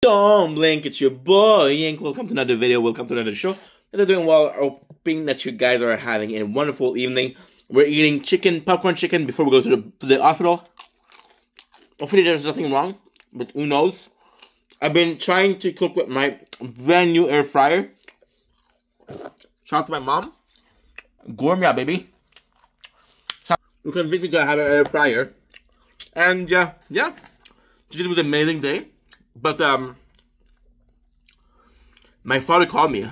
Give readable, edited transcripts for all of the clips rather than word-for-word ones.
Don't blink, it's your boy Yank. Welcome to another video, welcome to another show. If you're doing well, hoping that you guys are having a wonderful evening. We're eating popcorn chicken before we go to the hospital. Hopefully there's nothing wrong, but who knows. I've been trying to cook with my brand new air fryer. Shout out to my mom. Gourmet, baby. Who convinced me to have an air fryer. And yeah, today was an amazing day. But my father called me.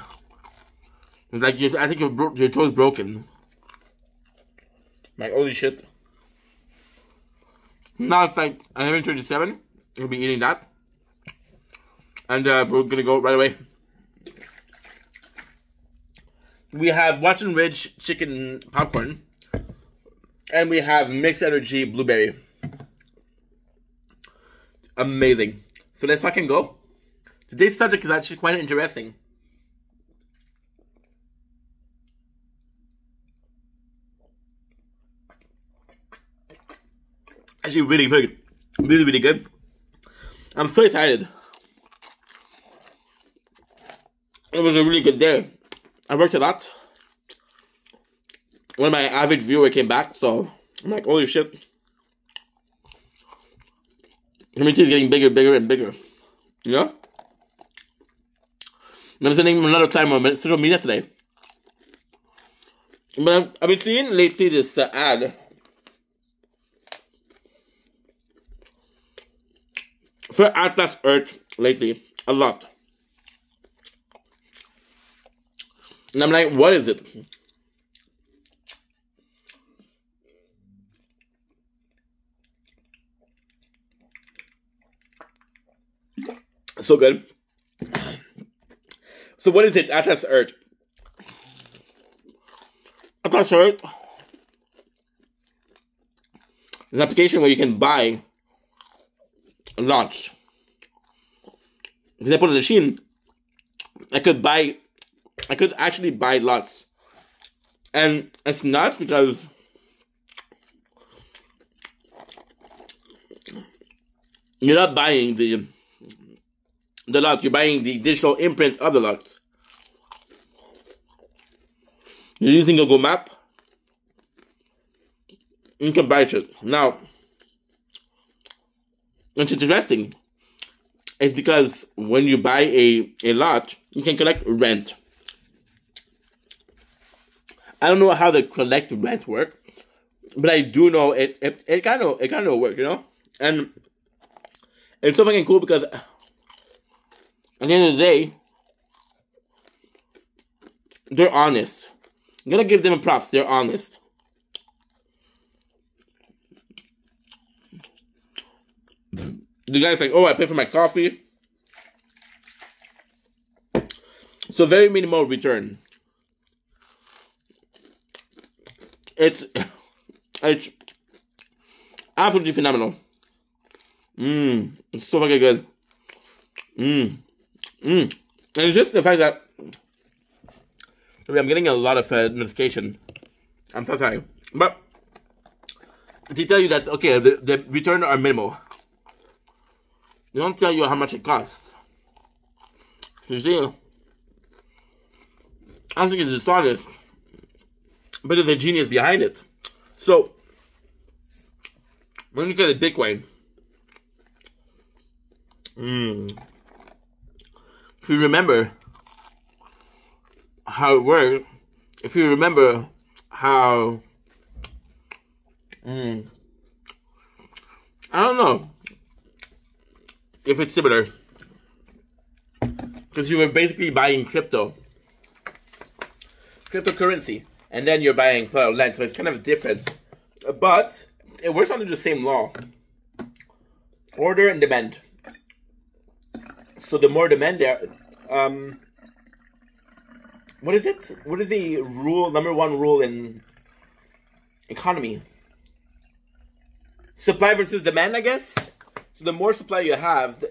He's like, I think your toe is broken. I'm like, holy shit. Now it's like 11:37. We'll be eating that. And we're gonna go right away. We have Watson Ridge chicken popcorn. And we have mixed energy blueberry. Amazing. So let's fucking go. Today's subject is actually quite interesting. Actually really good. Really good. I'm so excited. It was a really good day. I worked a lot. One of my average viewers came back, so I'm like, holy shit. Community is getting bigger and bigger. You know? I'm spending another time on social media today. But I've been seeing lately this ad for Atlas Earth lately. A lot. And I'm like, what is it? So good. So what is it? Atlas Earth. Atlas Earth is an application where you can buy lots. For example, the machine, I could actually buy lots. And it's nuts because you're not buying the lot, you're buying the digital imprint of the lot. You're using Google Map. You can buy it. Now, what's interesting is because when you buy a lot, you can collect rent. I don't know how the collect rent work, but I do know it kind of works, you know? And it's so fucking cool because at the end of the day, they're honest. I'm gonna give them props. They're honest. The guy's like, oh, I pay for my coffee. So very minimal return. It's absolutely phenomenal. It's so fucking good. And it's just the fact that I'm getting a lot of notification. I'm so sorry. But they tell you that, okay, the return are minimal. They don't tell you how much it costs. You see, I don't think it's dishonest, but there's a genius behind it. So, when you look at the Bitcoin, if you remember how it worked, if you remember how, I don't know if it's similar, because you were basically buying cryptocurrency, and then you're buying land, so it's kind of different, but it works under the same law, order and demand. So the more demand there, what is it? What is the rule? Number one rule in economy? Supply versus demand, I guess. So the more supply you have,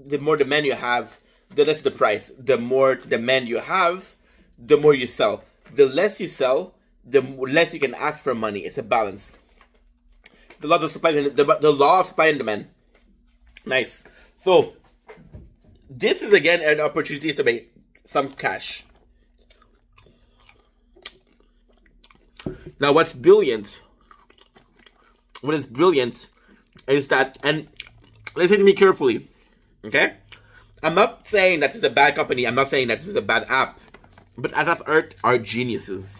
the more demand you have, the less the price. The more demand you have, the more you sell. The less you sell, the less you can ask for money. It's a balance. The law of supply and the law of supply and demand. Nice. So this is again an opportunity to make some cash. Now, what's brilliant? What is brilliant is that, and listen to me carefully, okay? I'm not saying that it's a bad company. I'm not saying that this is a bad app. But Atlas Earth are geniuses.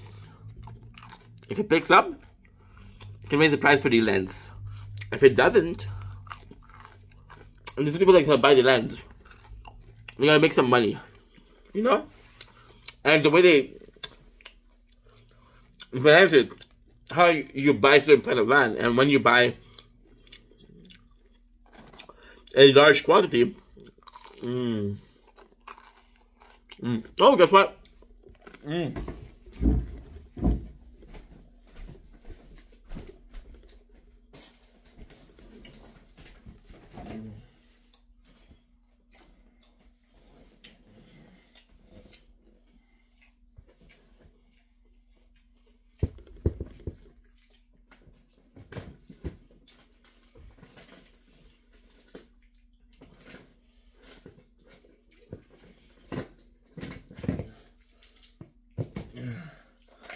If it picks up, it can raise the price for the lens. If it doesn't, and there's people that can buy the lens, they're gonna make some money, you know. And the way they finance it, how you buy certain plot of land, and when you buy a large quantity, oh, guess what?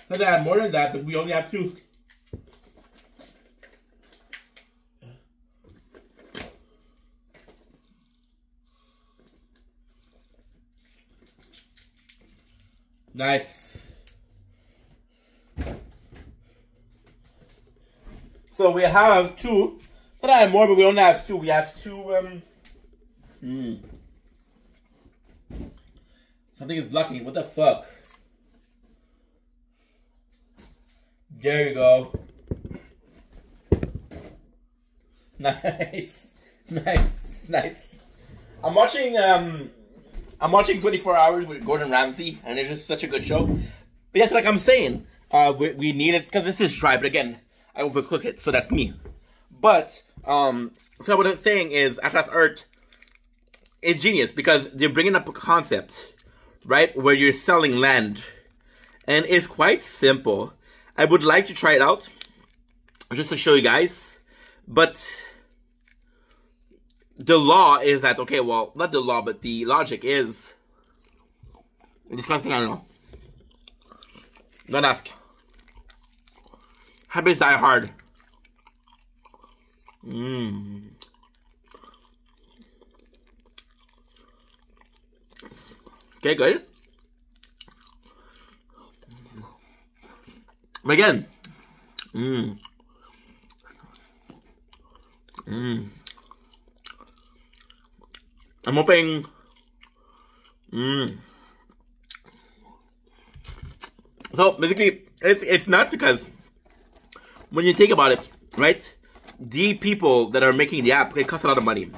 So they have more than that, but we only have 2. Nice. So we have 2. But I have more, but we only have 2. We have 2. Something is blocking. What the fuck? There you go. Nice. Nice. I'm watching 24 Hours with Gordon Ramsay, and it's just such a good show. But yes, like I'm saying, we need it because this is dry, but again, I overcook it, so that's me. But so what I'm saying is Atlas Earth is genius because they're bringing up a concept, right, where you're selling land, and it's quite simple. I would like to try it out, just to show you guys, but the law is that, okay, well, not the law, but the logic is, this kind of thing, I don't know. Don't ask. Habits die hard. Okay, good. But again, I'm hoping, so basically, it's not because when you think about it, right? The people that are making the app, it costs a lot of money,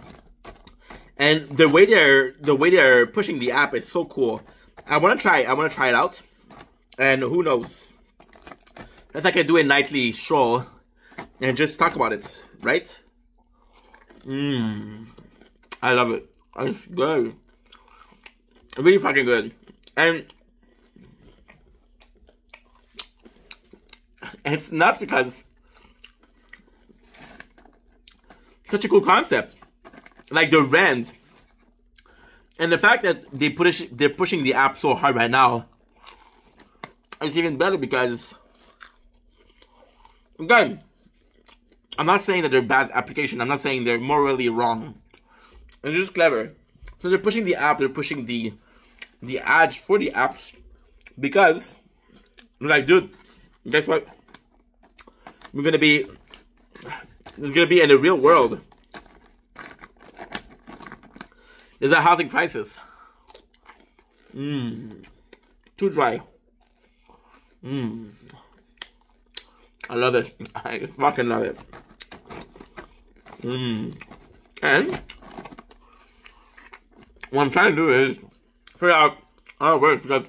and the way they're pushing the app is so cool. I want to try it out, and who knows? That's like I do a nightly stroll and just talk about it, right? I love it. It's good. Really fucking good. And it's not because such a cool concept. Like the rent. And the fact that they're pushing the app so hard right now, it's even better because, again, I'm not saying that they're bad application. I'm not saying they're morally wrong. It's just clever. So they're pushing the app. They're pushing the ads for the apps because, like, dude, guess what? It's gonna be in the real world. There's a housing crisis. Too dry. I love it. I just fucking love it. And what I'm trying to do is figure out how it works because,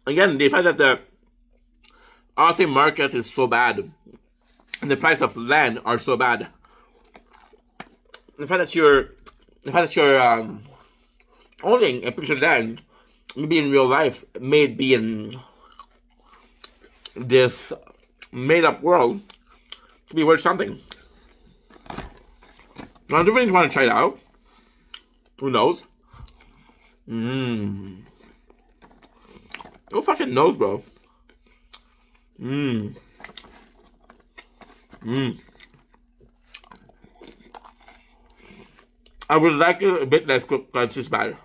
again, the fact that the housing market is so bad and the price of land are so bad, the fact that you're owning a piece of land, maybe in real life, maybe in this made-up world, to be worth something. Now, I do really want to try it out. Who knows? Who fucking knows, bro? I would like it a bit less cooked, but it's just bad.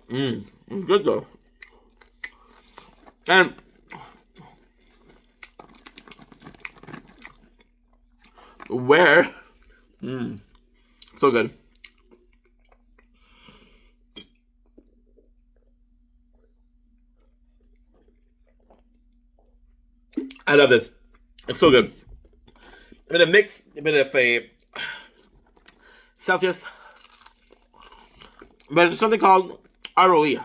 It's good though. And where? So good. I love this. It's so good. A bit of mix, a bit of a Celsius, but there's something called ROE.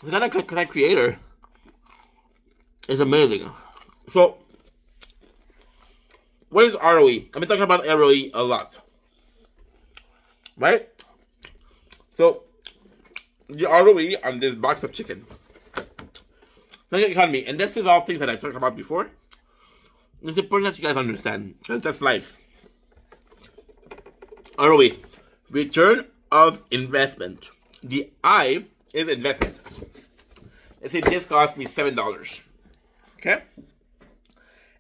The kind of content creator is amazing. So, what is ROE? I've been talking about ROE a lot, right? So, the ROE on this box of chicken. Look at economy, and this is all things that I've talked about before. It's important that you guys understand, because that's life. ROE, return of investment. The I is investment. Let's say this cost me $7. Okay?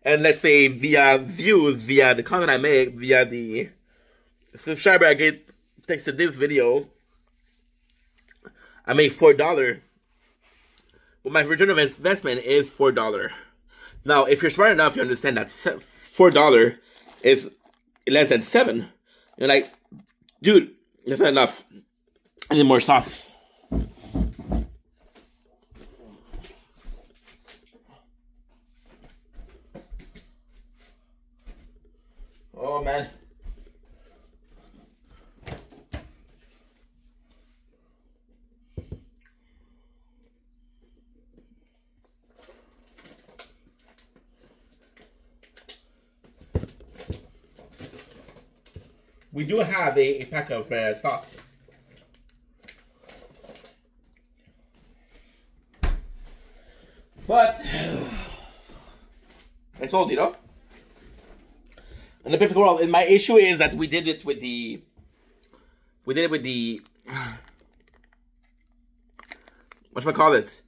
And let's say via views, via the content I make, via the subscriber I get thanks to this video, I make $4. Well, my return of investment is $4. Now, if you're smart enough, you understand that $4 is less than 7. You're like, dude, that's not enough. I need more sauce. Oh, man. We do have a pack of sauce. But it's old, you know? In the perfect world, and my issue is that we did it with the whatchamacallit,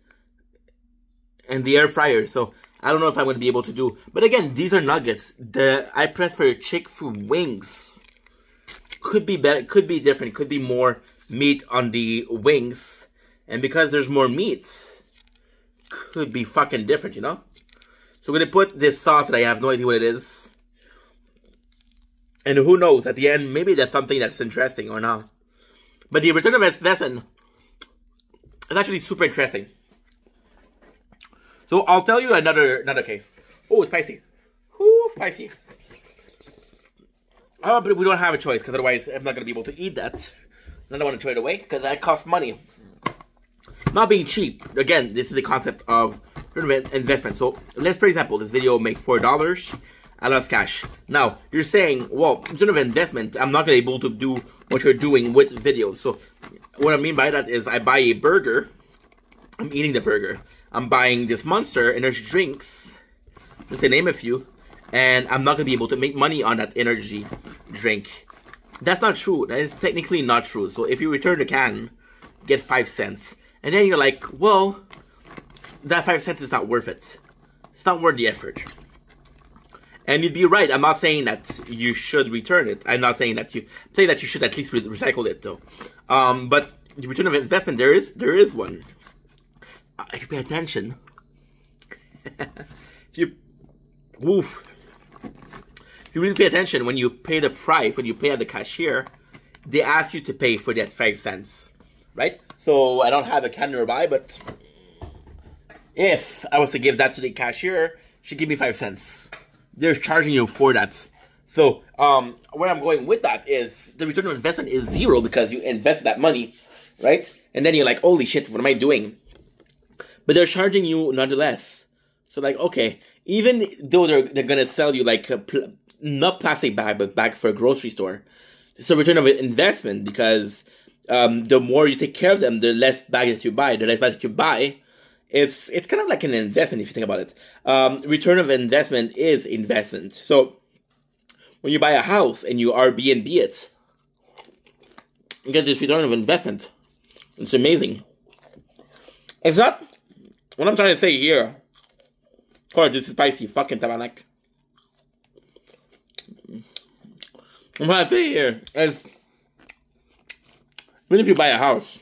and the air fryer, so I don't know if I'm going to be able to do. But again, these are nuggets. I press for chicken wings. Could be better, could be different, could be more meat on the wings. And because there's more meat, could be fucking different, you know? So I'm going to put this sauce that I have no idea what it is. And who knows, at the end, maybe that's something that's interesting or not. But the return of investment is actually super interesting. So I'll tell you another case. Oh, it's spicy. Ooh, spicy. Oh, but we don't have a choice, because otherwise I'm not going to be able to eat that. And I don't want to throw it away, because that costs money. Not being cheap. Again, this is the concept of investment. So, let's, for example, this video make $4. I lost cash. Now, you're saying, well, in terms of investment, I'm not going to be able to do what you're doing with videos. So, what I mean by that is I buy a burger. I'm eating the burger. I'm buying this Monster energy drinks. Just to name a few. And I'm not going to be able to make money on that energy drink. That's not true. That is technically not true. So if you return the can, get 5 cents. And then you're like, well, that 5 cents is not worth it. It's not worth the effort. And you'd be right. I'm not saying that you should return it. I'm not saying that you... I'm saying that you should at least recycle it, though. But the return of investment, there is one. If you pay attention... if you... Oof. If you really pay attention, when you pay the price, when you pay at the cashier, they ask you to pay for that 5 cents, right? So I don't have a can nearby, but if I was to give that to the cashier, she'd give me 5 cents. They're charging you for that. So where I'm going with that is the return on investment is 0 because you invest that money, right? And then you're like, holy shit, what am I doing? But they're charging you nonetheless. So like, okay, even though they're gonna sell you like a not plastic bag, but bag for a grocery store, it's a return of investment because the more you take care of them, the less bag that you buy. The less bag that you buy, it's kind of like an investment if you think about it. Return of investment is investment. So when you buy a house and you Airbnb it, you get this return of investment. It's amazing. It's not what I'm trying to say here. Of course, this is spicy fucking tabanak. What I say here is, even if you buy a house,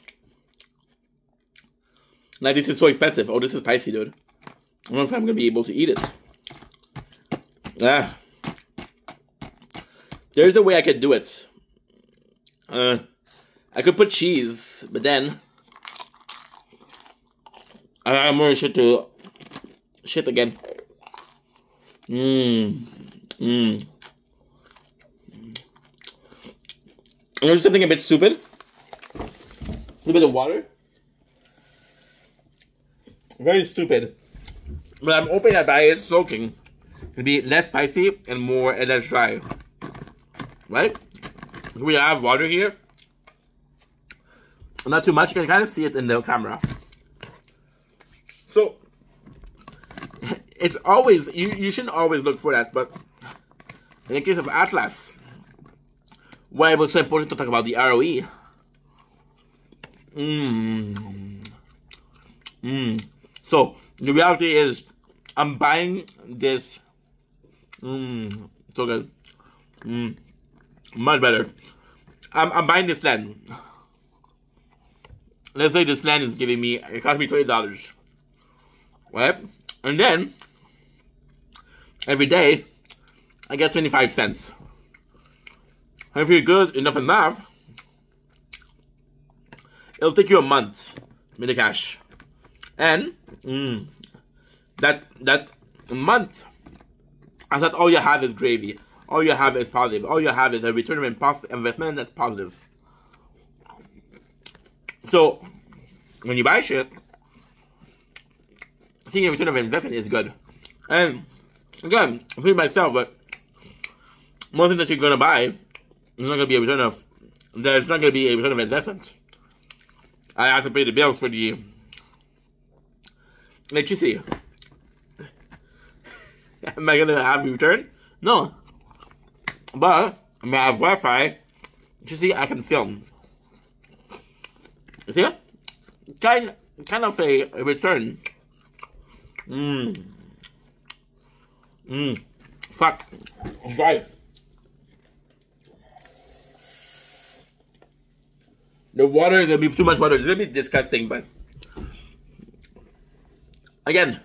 like this is so expensive. Oh, this is spicy, dude. I don't know if I'm gonna be able to eat it. Ah, there's a way I could do it. I could put cheese, but then I'm more shit to shit again. I'm gonna do something a bit stupid. A little bit of water. Very stupid. But I'm hoping that by it soaking, it'll be less spicy and more and less dry. Right? So we have water here. Not too much. You can kind of see it in the camera. So it's always you shouldn't always look for that, but in the case of Atlas, why it was so important to talk about the ROE. So the reality is, I'm buying this. So good. Much better. I'm buying this land. Let's say this land is giving me, it cost me $20. Right? And then every day I get 25 cents. And if you're good enough in math, it'll take you a month to make the cash. And that month, I thought all you have is gravy. All you have is positive. All you have is a return of investment that's positive. So when you buy shit, seeing a return of investment is good. And again, I'm putting myself, but most thing that you're gonna buy, there's not gonna be a return of. There's not gonna be a return of investment. I have to pay the bills for the electricity. Am I gonna have a return? No. But I may have Wi-Fi. You see, I can film. You see? Kind of a return. Fuck. It's dry. The water, there'll be too much water. It's gonna be disgusting, but again,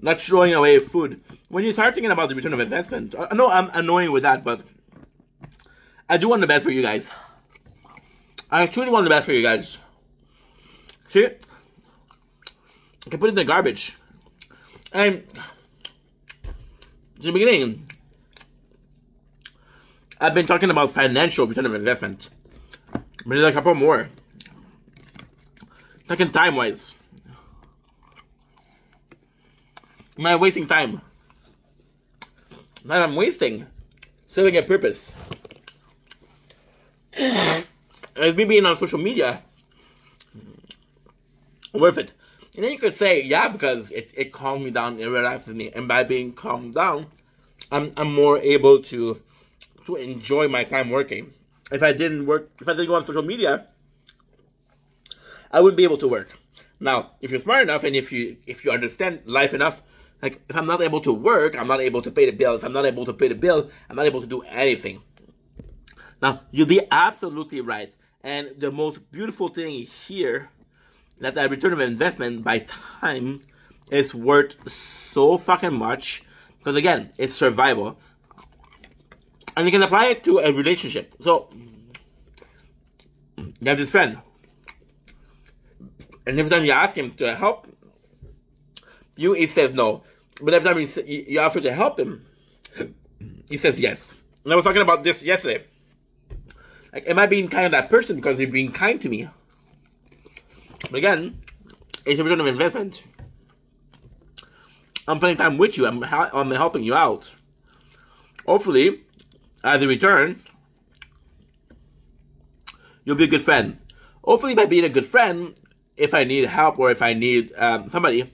not throwing away food. When you start thinking about the return of investment, I know I'm annoying with that, but I do want the best for you guys. I truly want the best for you guys. See? I can put it in the garbage. And in the beginning, I've been talking about financial return of investment. But there's a couple more. Talking time-wise. Am I wasting time? That I'm wasting. Serving a purpose. As me being on social media, worth it. And then you could say, yeah, because it calms me down, it relaxes me. And by being calmed down, I'm more able to enjoy my time working. If I didn't go on social media, I wouldn't be able to work. Now, if you're smart enough and if you understand life enough, like if I'm not able to work, I'm not able to pay the bill. If I'm not able to pay the bill, I'm not able to do anything. Now, you'll be absolutely right. And the most beautiful thing here, that the return of investment by time is worth so fucking much. Because again, it's survival. And you can apply it to a relationship. So, you have this friend. And every time you ask him to help you, he says no. But every time you offer to help him, he says yes. And I was talking about this yesterday. Like, am I being kind of that person because you're being kind to me? But again, it's a return of investment. I'm spending time with you. I'm helping you out. Hopefully, as a return, you'll be a good friend. Hopefully, by being a good friend, if I need help or if I need somebody,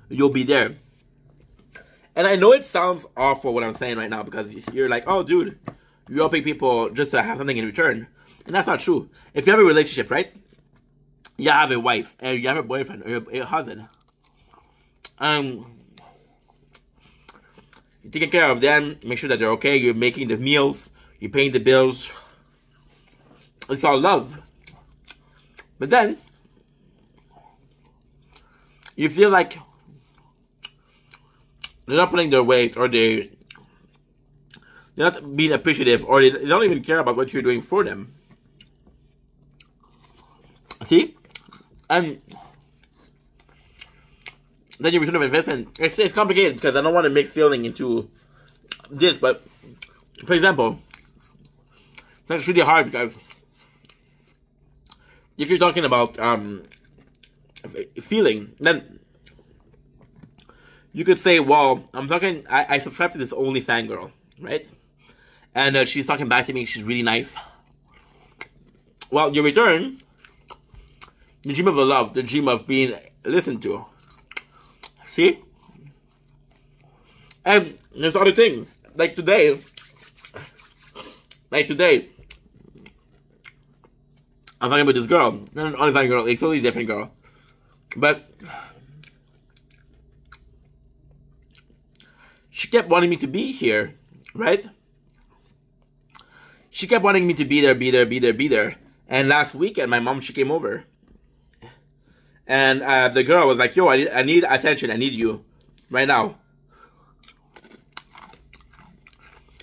you'll be there. And I know it sounds awful what I'm saying right now because you're like, oh, dude, you're helping people just to have something in return. And that's not true. If you have a relationship, right? You have a wife, and you have a boyfriend, or a husband. You're taking care of them, make sure that they're okay, you're making the meals, you're paying the bills. It's all love. But then, you feel like they're not pulling their weight, or they're not being appreciative, or they don't even care about what you're doing for them. See? And then your return of investment, it's complicated because I don't want to mix feeling into this, but for example, that's really hard because if you're talking about feeling, then you could say, well, I subscribe to this OnlyFans girl, right? And she's talking back to me, she's really nice. Well, your return, the dream of love, the dream of being listened to. See? And there's other things. Like today, I'm talking about this girl. Not an OnlyFans girl, a totally different girl. But she kept wanting me to be here, right? She kept wanting me to be there. And last weekend, my mom, she came over. And the girl was like, yo, I need attention. I need you right now.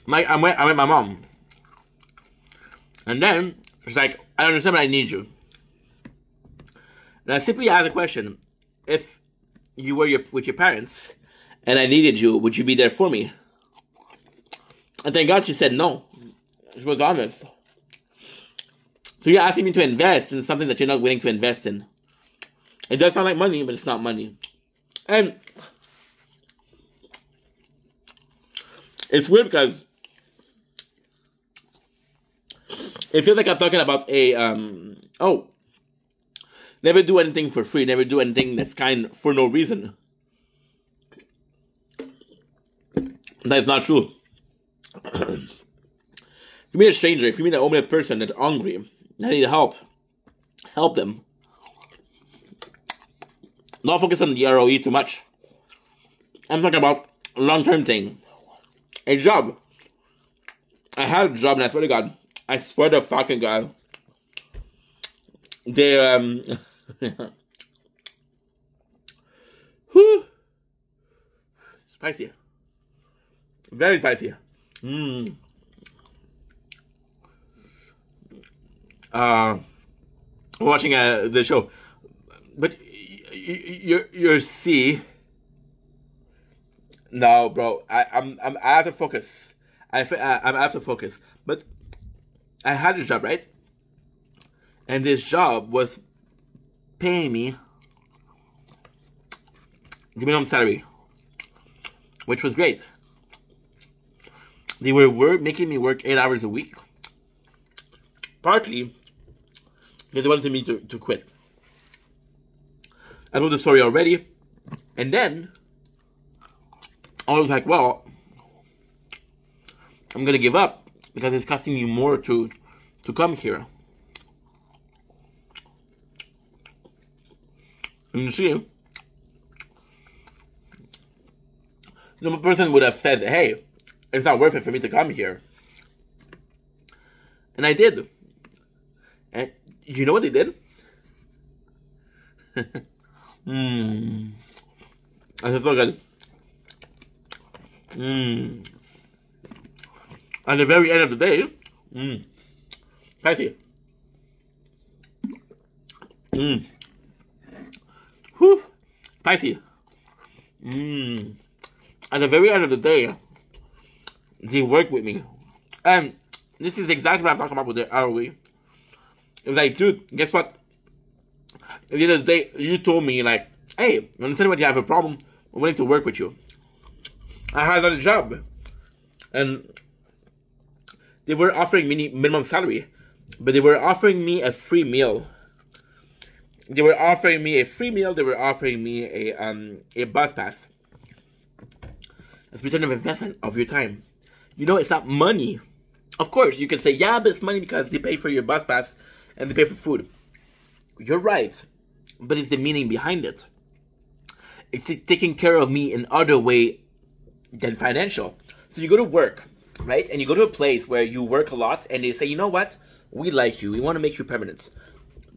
I'm with my mom. And then she's like, I understand, but I need you. And I simply asked the question, if you were with your parents and I needed you, would you be there for me? And thank God she said no. She was honest. So you're asking me to invest in something that you're not willing to invest in. It does sound like money, but it's not money. And it's weird because it feels like I'm talking about never do anything for free, never do anything that's kind for no reason. That's not true. If you meet a stranger, if you meet an homeless person that's hungry, that need help them. Don't focus on the ROE too much. I'm talking about a long-term thing. A job. I had a job, and I swear to fucking God, they, whew, spicy. Very spicy. Watching the show. But you're see. No, bro. I have to focus. I have to focus. But I had a job, right? And this job was paying me the minimum salary, which was great. They were making me work 8 hours a week. Partly because they wanted me to quit. I told the story already. And then I was like, well, I'm going to give up because it's costing me more to come here. And you see, the person would have said, hey, it's not worth it for me to come here. And I did. And you know what they did? And it's so good. At the very end of the day, spicy. Whew, spicy. At the very end of the day, they work with me. And this is exactly what I'm talking about with the ROE. It was like, dude, guess what? At the end of the day, you told me, like, hey, you understand when you have a problem? I'm willing to work with you. I had another job. And they were offering me minimum salary. But they were offering me a free meal. They were offering me a free meal. They were offering me a bus pass. It's return of investment of your time. You know, it's not money. Of course, you can say, yeah, but it's money because they pay for your bus pass and they pay for food. You're right, but it's the meaning behind it. It's taking care of me in other way than financial. So you go to work, right? And you go to a place where you work a lot and they say, you know what? We like you. We want to make you permanent.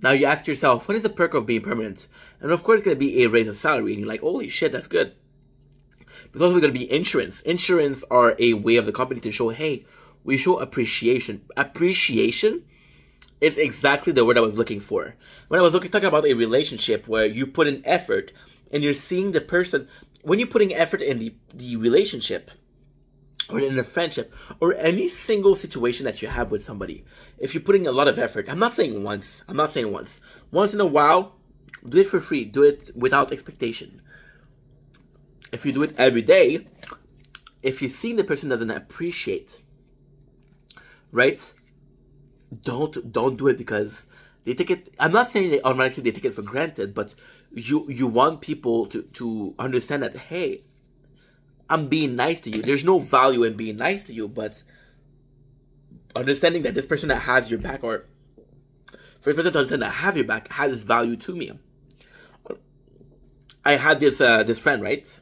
Now you ask yourself, what is the perk of being permanent? And of course, it's going to be a raise of salary. And you're like, holy shit, that's good. There's also going to be insurance. Insurance are a way of the company to show, hey, we show appreciation. Appreciation is exactly the word I was looking for. When I was talking about a relationship where you put in effort and you're seeing the person, when you're putting effort in the relationship or in a friendship or any single situation that you have with somebody, if you're putting a lot of effort, I'm not saying once. Once in a while, do it for free. Do it without expectation. If you do it every day, if you see the person doesn't appreciate, right? Don't do it because they take it. I'm not saying they automatically they take it for granted, but you want people to understand that, hey, I'm being nice to you. There's no value in being nice to you, but understanding that this person that has your back, or for this person to understand that have your back, has value to me. I had this friend, right?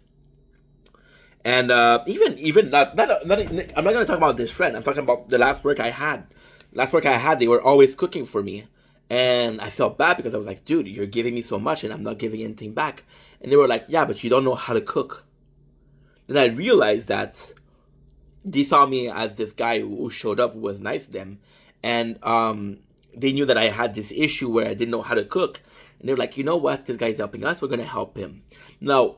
And even not I'm not gonna talk about this friend. I'm talking about the last work I had. They were always cooking for me. And I felt bad because I was like, dude, you're giving me so much and I'm not giving anything back. And they were like, yeah, but you don't know how to cook. Then I realized that they saw me as this guy who showed up, who was nice to them. And they knew that I had this issue where I didn't know how to cook. And they were like, you know what? This guy's helping us. We're going to help him. Now,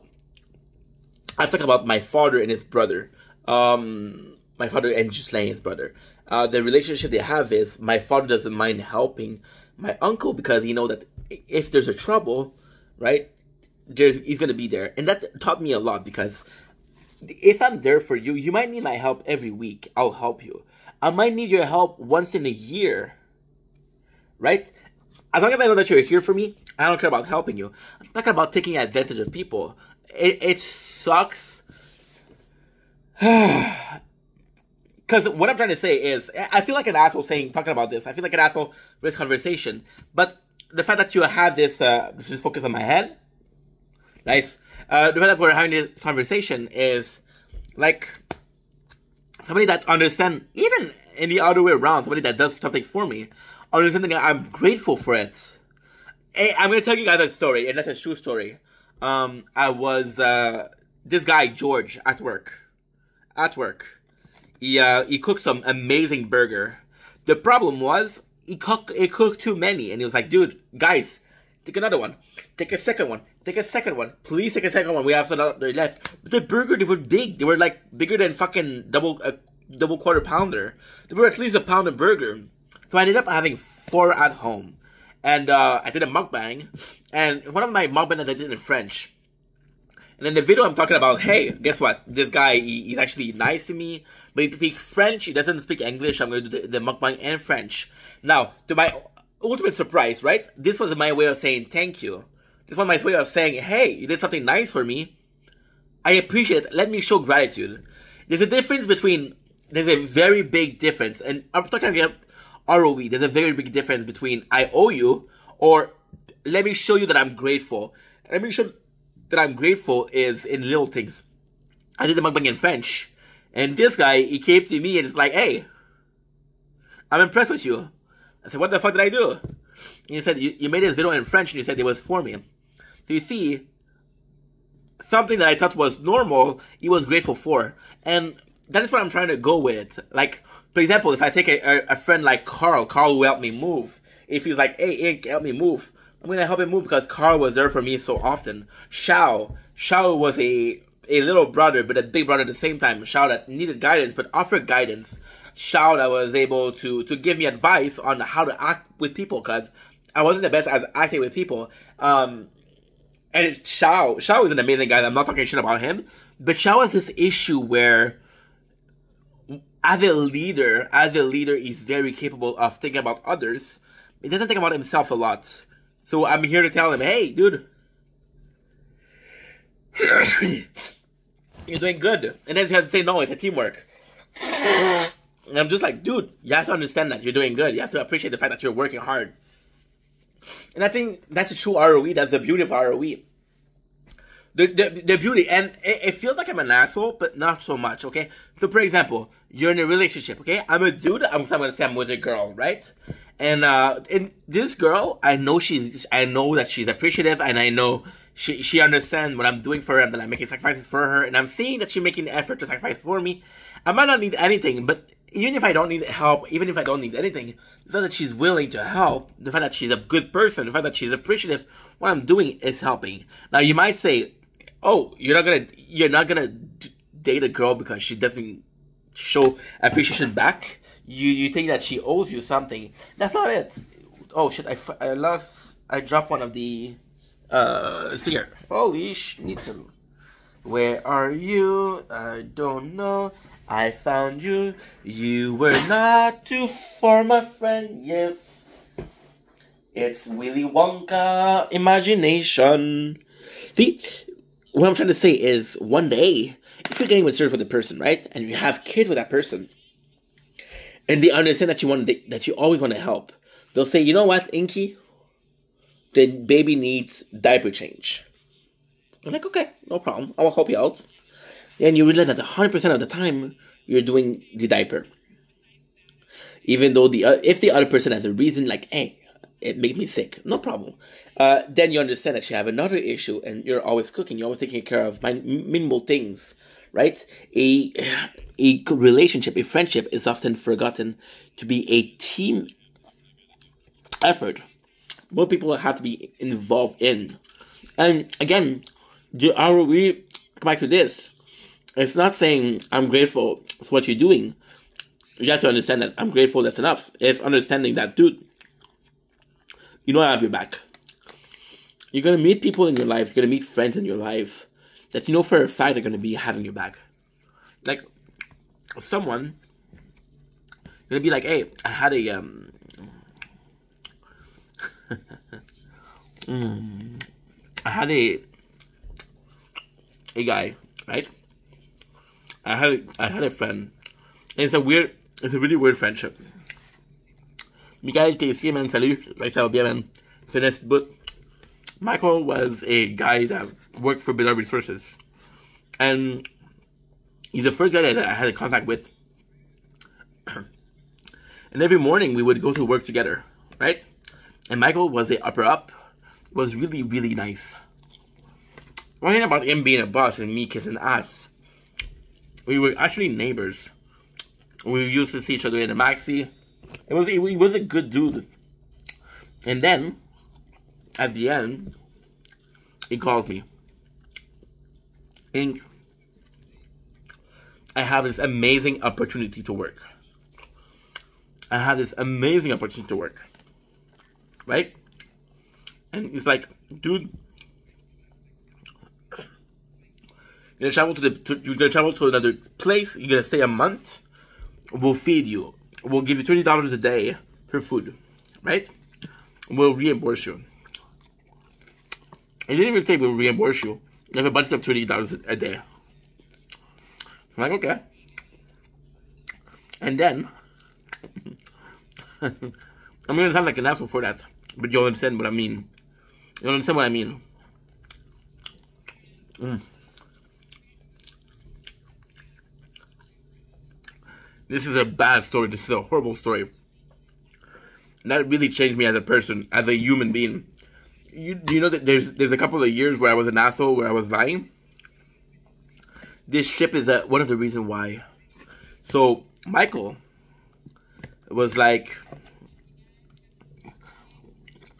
I was talking about my father and his brother. My father and Ghislain, his brother. The relationship they have is my father doesn't mind helping my uncle because he knows that if there's a trouble, right, he's going to be there. And that taught me a lot because if I'm there for you, you might need my help every week. I'll help you. I might need your help once in a year, right? As long as I know that you're here for me, I don't care about helping you. I'm talking about taking advantage of people. It sucks. Because what I'm trying to say is, I feel like an asshole talking about this. I feel like an asshole with this conversation. But the fact that you have this, just focus on my head. Nice. The fact that we're having this conversation is like somebody that understands, even in the other way around, somebody that does something for me, understanding that I'm grateful for it. Hey, I'm going to tell you guys a story, and that's a true story. I was, this guy, George, at work. He cooked some amazing burger. The problem was, he cooked too many. And he was like, dude, guys, take another one. Take a second one. Please take a second one. We have some left. But the burger, they were big. They were like bigger than fucking double quarter pounder. They were at least a pound of burger. So I ended up having 4 at home. And I did a mukbang. And one of my mukbang that I did in French. And in the video, I'm talking about, hey, guess what? This guy, he's actually nice to me, but he speaks French. He doesn't speak English. I'm going to do the mukbang in French. Now, to my ultimate surprise, right? This was my way of saying thank you. This was my way of saying, hey, you did something nice for me. I appreciate it. Let me show gratitude. There's a very big difference. And I'm talking about ROE. There's a very big difference between I owe you or let me show you that I'm grateful. Let me show that I'm grateful is in little things. I did the mukbang in French. And this guy, he came to me and it's like, hey, I'm impressed with you. I said, what the fuck did I do? And he said, you made this video in French and you said it was for me. So you see, something that I thought was normal, he was grateful for. And that is what I'm trying to go with. Like, for example, if I take a friend like Carl will help me move. If he's like, hey, Ink, help me move. I'm going to help him move because Carl was there for me so often. Shao was a little brother, but a big brother at the same time. Shao that needed guidance, but offered guidance. Shao that was able to give me advice on how to act with people because I wasn't the best at acting with people. And Shao is an amazing guy. I'm not talking shit about him. But Shao has this issue where as a leader, he's very capable of thinking about others. He doesn't think about himself a lot. So I'm here to tell him, hey, dude. You're doing good. And then you have to say, no, it's a teamwork. And I'm just like, dude, you have to understand that you're doing good. You have to appreciate the fact that you're working hard. And I think that's the true ROE. That's the beauty of ROE. The beauty. And it feels like I'm an asshole, but not so much, okay? So, for example, you're in a relationship, okay? I'm a dude. I'm going to say I'm with a girl, right? And this girl, I know that she's appreciative, and I know she understands what I'm doing for her, and that I'm making sacrifices for her, and I'm seeing that she's making the effort to sacrifice for me. I might not need anything, but even if I don't need help, even if I don't need anything, the fact that she's willing to help, the fact that she's a good person, the fact that she's appreciative, what I'm doing is helping. Now, you might say, oh, you're not gonna date a girl because she doesn't show appreciation back. You think that she owes you something. That's not it. Oh shit! I dropped one of the speaker. Holy schnitzel. Where are you? I don't know. I found you. You were not too far, my friend. Yes, it's Willy Wonka imagination. See, what I'm trying to say is, one day, if you're getting serious with a person, right, and you have kids with that person, and they understand that you always want to help, they'll say, you know what, Inky, the baby needs diaper change. I'm like, okay, no problem. I will help you out. And you realize that 100% of the time, you're doing the diaper. Even though if the other person has a reason, like, hey, it made me sick, no problem. Then you understand that you have another issue, and you're always cooking. You're always taking care of minimal things, right? A relationship, a friendship is often forgotten to be a team effort. More people have to be involved in. And again, the ROE, come back to this. It's not saying I'm grateful for what you're doing. You have to understand that I'm grateful, that's enough. It's understanding that, dude, you know I have your back. You're going to meet people in your life, you're going to meet friends in your life that you know for a fact are going to be having your back. Like, someone going to be like, hey, I had a, I had a guy, right? I had a friend, and it's a really weird friendship. Michael, t'es ici, man, salut, ça va bien, man. Finesse bout. Michael was a guy that worked for Bizarre Resources, and he's the first guy that I had a contact with. And every morning we would go to work together, right? And Michael was a upper up, was really, really nice. Wasn't about him being a boss and me kissing ass. We were actually neighbors. We used to see each other in a maxi. He was a good dude. And then, at the end, he calls me. And I have this amazing opportunity to work. Right? And he's like, dude, you're gonna travel to another place. You're gonna stay a month. We'll feed you. We'll give you $20 a day for food, right? We'll reimburse you. It didn't even say we'll reimburse you. You have a budget of $20 a day. I'm like, okay. And then I'm gonna sound like an asshole for that, but you'll understand what I mean. This is a bad story. This is a horrible story. And that really changed me as a person, as a human being. Do you know that there's a couple of years where I was an asshole, where I was lying? This trip is one of the reasons why. So, Michael was like,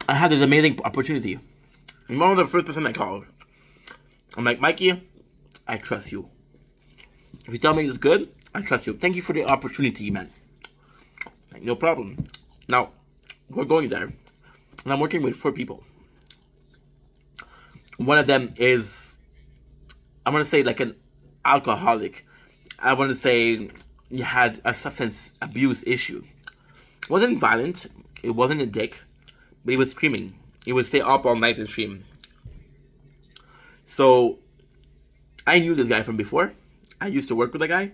I had this amazing opportunity. And one of the first person I called. I'm like, Mikey, I trust you. If you tell me it's good, I trust you. Thank you for the opportunity, man. Like, no problem. Now, we're going there. And I'm working with 4 people. One of them is, I want to say, like an alcoholic. I want to say he had a substance abuse issue. It wasn't violent. It wasn't a dick. But he was screaming. He would stay up all night and scream. So, I knew this guy from before. I used to work with a guy.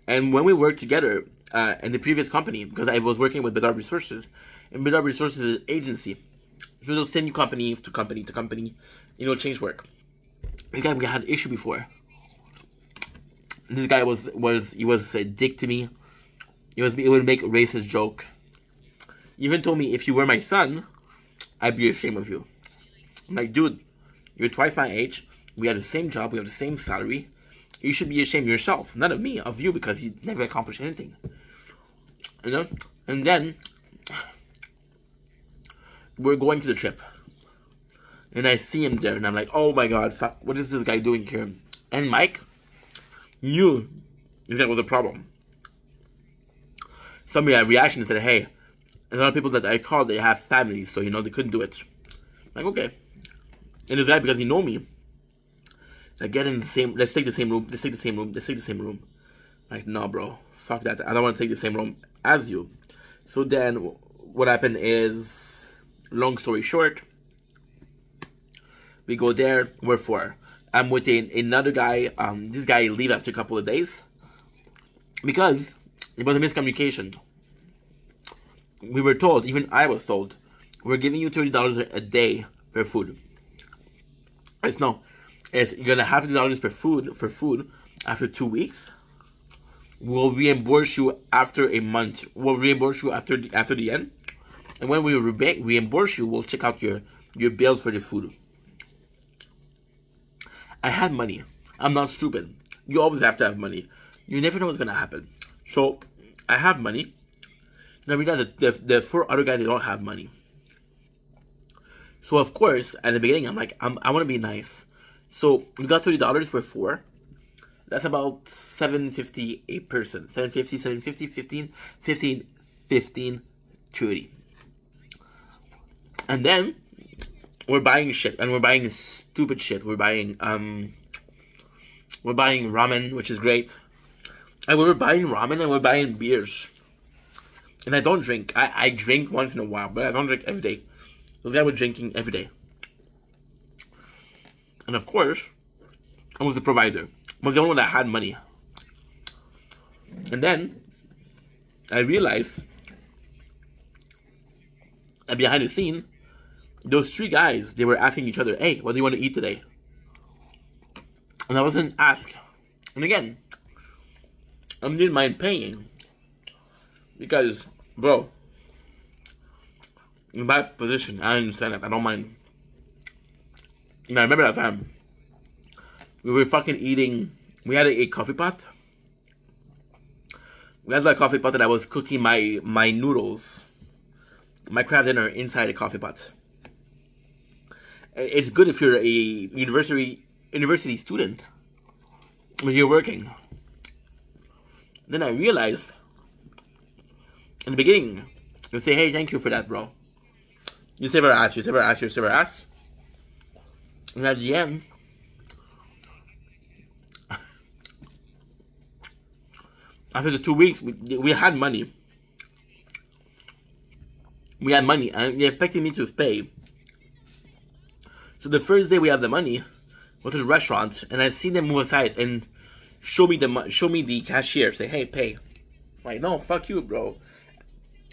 And when we worked together in the previous company, because I was working with Bedard Resources, and Bedard Resources is an agency. So they'll send you company to company to company, change work. This guy, we had an issue before. This guy was a dick to me. He would make a racist joke. He even told me, if you were my son, I'd be ashamed of you. I'm like, dude, you're twice my age. We have the same job. We have the same salary. You should be ashamed of yourself, not of me, of you, because you never accomplished anything. And then we're going to the trip, and I see him there, and I'm like, oh my god, fuck, what is this guy doing here? And Mike knew that was a problem. Somebody had a reaction and said, hey, a lot of people that I called, they have families, so they couldn't do it. I'm like, okay. And this guy, because he know me, like, get in the same, let's take the same room, let's take the same room, let's take the same room. Like, no, bro, fuck that. I don't want to take the same room as you. So then, what happened is, long story short, we go there, we're four. I'm with another guy. This guy leave after a couple of days because it was a miscommunication. We were told, even I was told, we're giving you $30 a day for food. You're gonna have $30 for food after 2 weeks. We'll reimburse you after a month. We'll reimburse you after the end. And when we reimburse you, we'll check out your bills for the food. I had money. I'm not stupid. You always have to have money. You never know what's gonna happen. So I have money. Now we realize that the four other guys, they don't have money. So of course, at the beginning, I'm like, I want to be nice. So we got $30 for four. That's about $7.50 a person. $7.50, $7.50, $15, 30. And then we're buying shit, and we're buying stupid shit. We're buying ramen, which is great. And we were buying ramen, and we're buying beers. And I don't drink. I drink once in a while, but I don't drink every day. Those guys were drinking every day. And of course, I was the provider. I was the only one that had money. And then I realized that behind the scene, those three guys, they were asking each other, hey, what do you want to eat today? And I wasn't asked. And again, I didn't mind paying. Because, bro, in that position, I understand that. I don't mind. And I remember that time. We were fucking eating. We had a coffee pot. We had that coffee pot that I was cooking my noodles, my crab dinner inside a coffee pot. It's good if you're a university student when you're working. Then I realized in the beginning, you say, hey, thank you for that, bro. You save our ass, you save our ass, you save our ass. And at the end, after the 2 weeks, we had money. We had money, and they expected me to pay. So the first day we have the money, go to the restaurant, and I see them move aside and show me the cashier. Say, hey, pay. I'm like, no, fuck you, bro.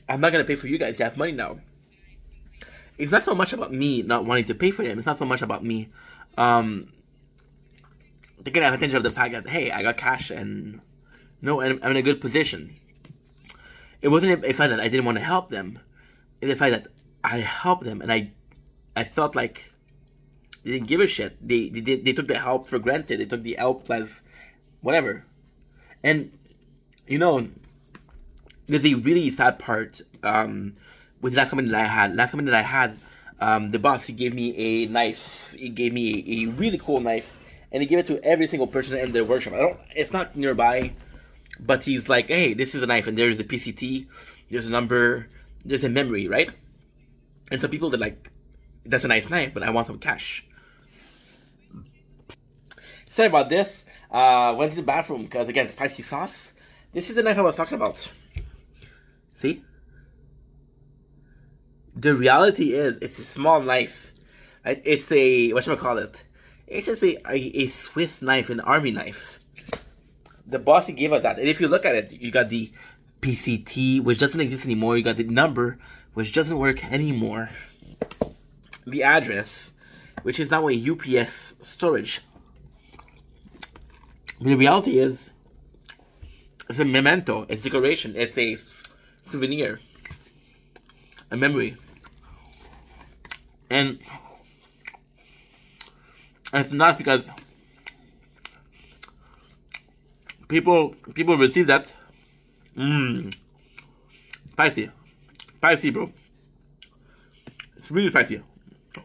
I'm not gonna pay for you guys. You have money now. It's not so much about me not wanting to pay for them. It's not so much about me taking advantage of the fact that, hey, I got cash and I'm in a good position. It wasn't a fact that I didn't want to help them. It's the fact that I helped them, and I felt like they didn't give a shit. They took the help for granted. They took the help as whatever. And there's a really sad part with the last company that I had. Last company that I had, the boss, he gave me a knife. He gave me a really cool knife, and he gave it to every single person in the workshop. It's not nearby, but he's like, hey, this is a knife, and there's the PCT, there's a number, there's a memory, right? And some people, they're like, that's a nice knife, but I want some cash. Sorry about this. Went to the bathroom because, again, spicy sauce. This is the knife I was talking about. See? The reality is, it's a small knife. Right? It's a, whatchamacallit? It's just a Swiss knife, an army knife. The bossy gave us that. And if you look at it, you got the PCT, which doesn't exist anymore. You got the number, which doesn't work anymore. The address, which is now a UPS storage. But the reality is, it's a memento, it's decoration, it's a souvenir, a memory. And it's not because people receive that. Spicy. Spicy, bro. It's really spicy.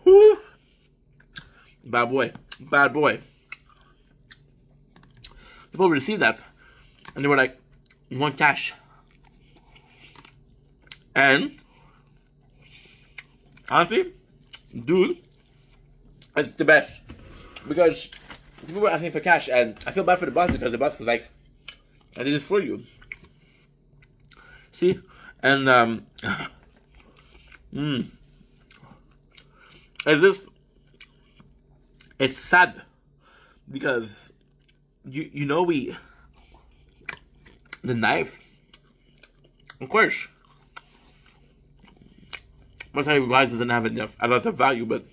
Woo. Bad boy. Bad boy. People received that. And they were like, you want cash? And honestly, dude, it's the best. Because people were asking for cash, and I feel bad for the boss because the boss was like, I did this for you. See? And it's sad because you know the knife, of course, most time guys doesn't have enough a lot of value, but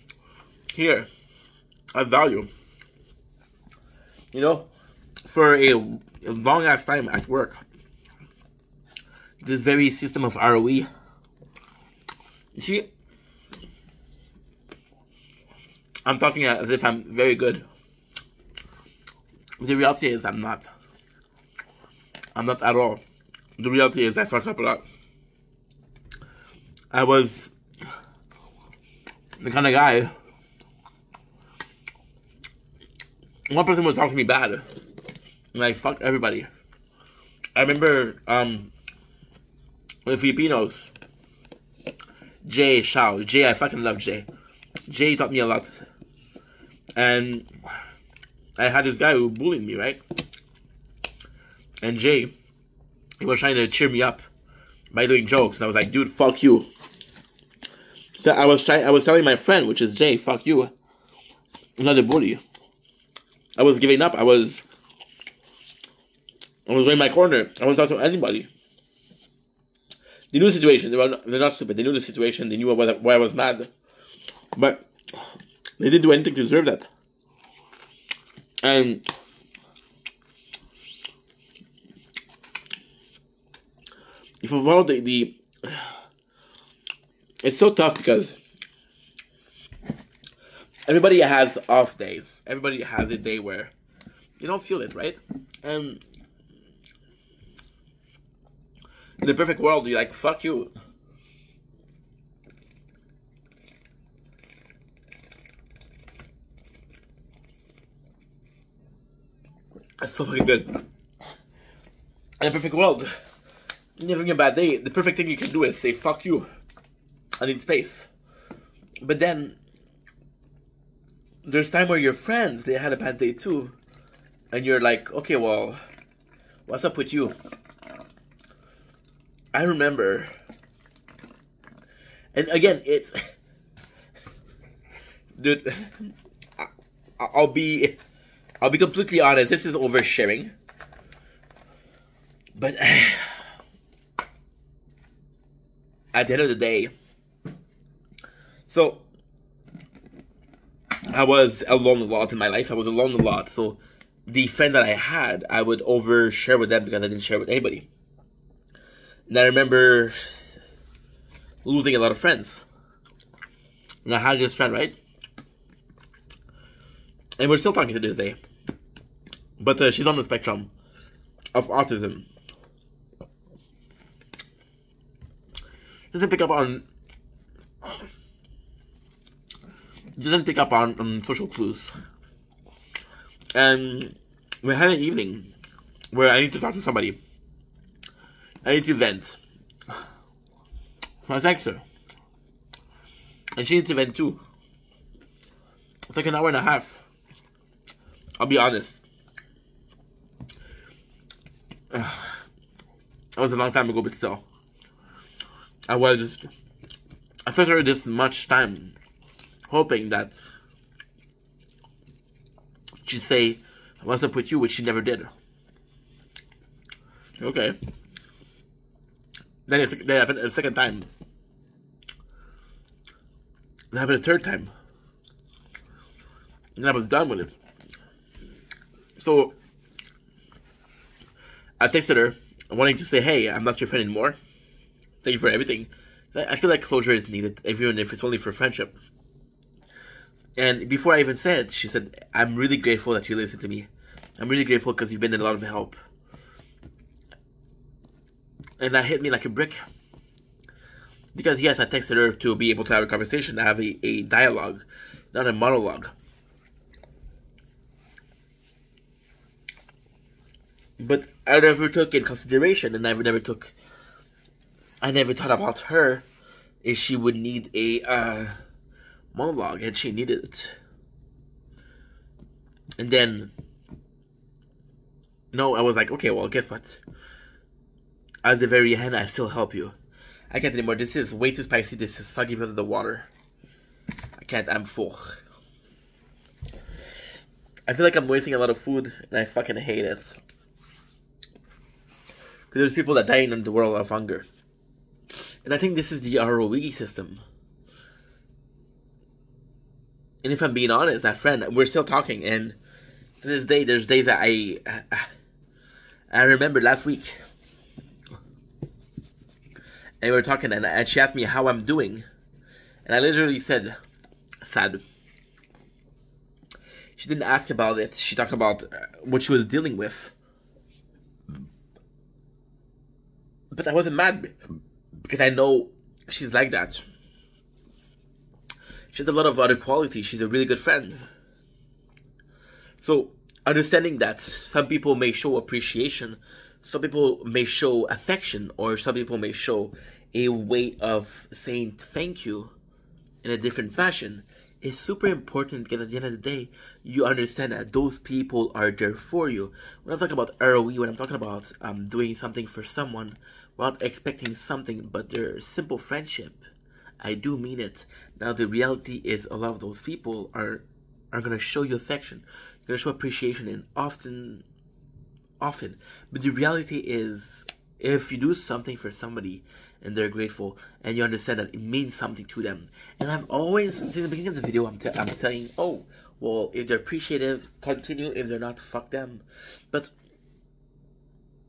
here I value. You know, for a long ass time at work, this very system of ROE. You see, I'm talking as if I'm very good. The reality is I'm not. I'm not at all. The reality is I fuck up a lot. I was the kind of guy, one person would talk to me bad, and I fucked everybody. I remember the Filipinos, Jay, Shao, Jay, I fucking love Jay. Jay taught me a lot. And I had this guy who bullied me, right? And Jay, he was trying to cheer me up by doing jokes, and I was like, dude, fuck you. So I was telling my friend, which is Jay, fuck you. I'm not a bully. I was giving up. I was in my corner. I wasn't talking to anybody. They knew the situation. They're not stupid. They knew the situation. They knew why I was mad. But they didn't do anything to deserve that. And if you follow it's so tough because everybody has off days. Everybody has a day where you don't feel it, right? And in the perfect world, you're like, fuck you. That's so fucking good. In the perfect world, when you're having a bad day, the perfect thing you can do is say, fuck you. I need space. But then, there's time where your friends, they had a bad day too. And you're like, okay, well, what's up with you? I remember, and again, it's, dude, I'll be completely honest, this is oversharing, but at the end of the day, so, I was alone a lot in my life. I was alone a lot. So, the friend that I had, I would overshare with them because I didn't share with anybody. And I remember losing a lot of friends. And I had this friend, right? And we're still talking to this day. But she's on the spectrum of autism. Doesn't pick up on social clues. And we had an evening where I need to talk to somebody. I need to vent. So I text her. And she needs to vent too. It's like an hour and a half. I'll be honest. That was a long time ago, but still. I spent her this much time hoping that she'd say, "What's up with you?" which she never did. Okay. Then it happened a second time. It happened a third time. And I was done with it. So I texted her, wanting to say, "Hey, I'm not your friend anymore. Thank you for everything." I feel like closure is needed, even if it's only for friendship. And before I even said, she said, "I'm really grateful that you listened to me. I'm really grateful because you've been a lot of help." And that hit me like a brick. Because yes, I texted her to be able to have a conversation, to have a dialogue, not a monologue. But I never took in consideration, and I never thought about her if she would need a monologue, and she needed it. And then, I was like, okay, well, guess what? At the very end, I still help you. I can't anymore. This is way too spicy. This is soggy because of the water. I can't. I'm full. I feel like I'm wasting a lot of food, and I fucking hate it. Because there's people that die in the world of hunger. And I think this is the ROE system. And if I'm being honest, that friend, we're still talking. And to this day, there's days that I remember last week. And we were talking, and she asked me how I'm doing. And I literally said, sad. She didn't ask about it. She talked about what she was dealing with. But I wasn't mad, because I know she's like that. She has a lot of other qualities. She's a really good friend. So, understanding that some people may show appreciation, some people may show affection, or some people may show a way of saying thank you in a different fashion, is super important, because at the end of the day, you understand that those people are there for you. When I'm talking about ROE, when I'm talking about doing something for someone without expecting something, but their simple friendship, I do mean it. Now, the reality is a lot of those people are going to show you affection, going to show appreciation, and often. But the reality is, if you do something for somebody and they're grateful, and you understand that it means something to them. And I've always, since the beginning of the video, I'm saying, oh, well, if they're appreciative, continue. If they're not, fuck them. But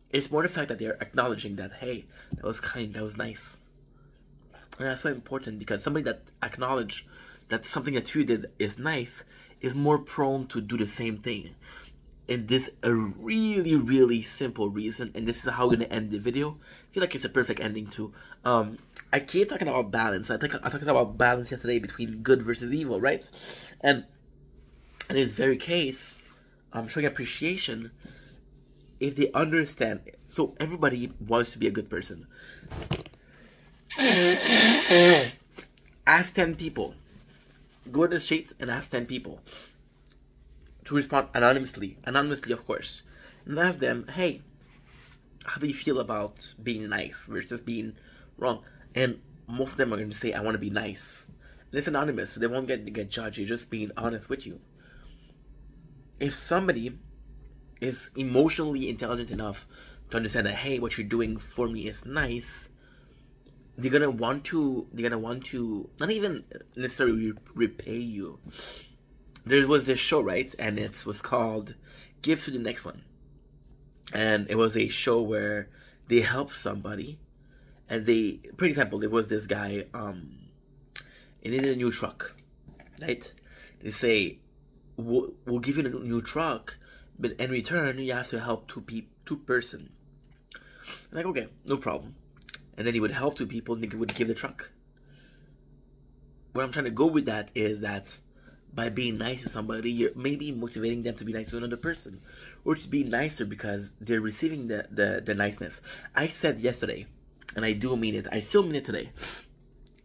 it's more the fact that they're acknowledging that, hey, that was kind, that was nice. And that's so important, because somebody that acknowledges that something that you did is nice is more prone to do the same thing. And this a really, really simple reason, and this is how I'm going to end the video. I feel like it's a perfect ending too. I keep talking about balance. I talked about balance yesterday between good versus evil, right? And in this very case, showing appreciation, if they understand, so everybody wants to be a good person. Ask 10 people. Go to the streets and ask 10 people to respond anonymously, of course, and ask them, hey, how do you feel about being nice versus being wrong? And most of them are going to say, I want to be nice. And it's anonymous, so they won't get judged. They're just being honest with you. If somebody is emotionally intelligent enough to understand that, hey, what you're doing for me is nice, they're gonna want to not even necessarily repay you. There was this show, right? And it was called Give to the Next One. And it was a show where they helped somebody. And they, for example, there was this guy, he needed a new truck, right? They say, we'll give you a new truck, but in return, you have to help two person. I'm like, okay, no problem. And then he would help two people, and he would give the truck. What I'm trying to go with that is that by being nice to somebody, you're maybe motivating them to be nice to another person, or to be nicer because they're receiving the niceness. I said yesterday, and I do mean it, I still mean it today,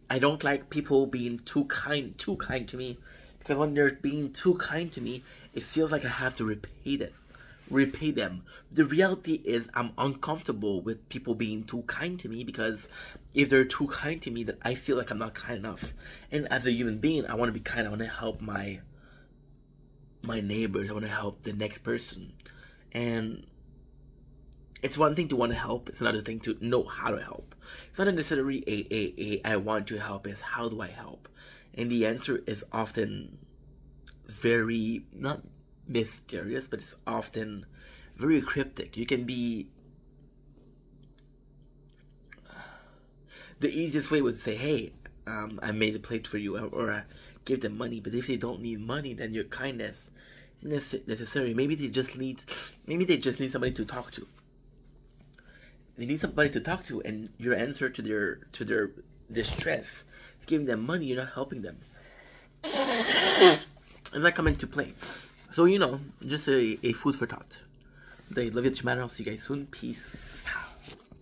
I don't like people being too kind to me, because when they're being too kind to me, it feels like I have to repay them. The reality is I'm uncomfortable with people being too kind to me, because if they're too kind to me, then I feel like I'm not kind enough. And as a human being, I want to be kind. I want to help my my neighbors. I want to help the next person. And it's one thing to want to help. It's another thing to know how to help. It's not necessarily I want to help. It's how do I help? And the answer is often very, not mysterious, but it's often very cryptic. You can be... The easiest way would say, hey, I made a plate for you, or give them money. But if they don't need money, then your kindness isn't necessary. Maybe they just need somebody to talk to. They need somebody to talk to, and your answer to their distress is giving them money. You're not helping them. And that come into play. So, just a food for thought. They love you, I'll see you guys soon. Peace out.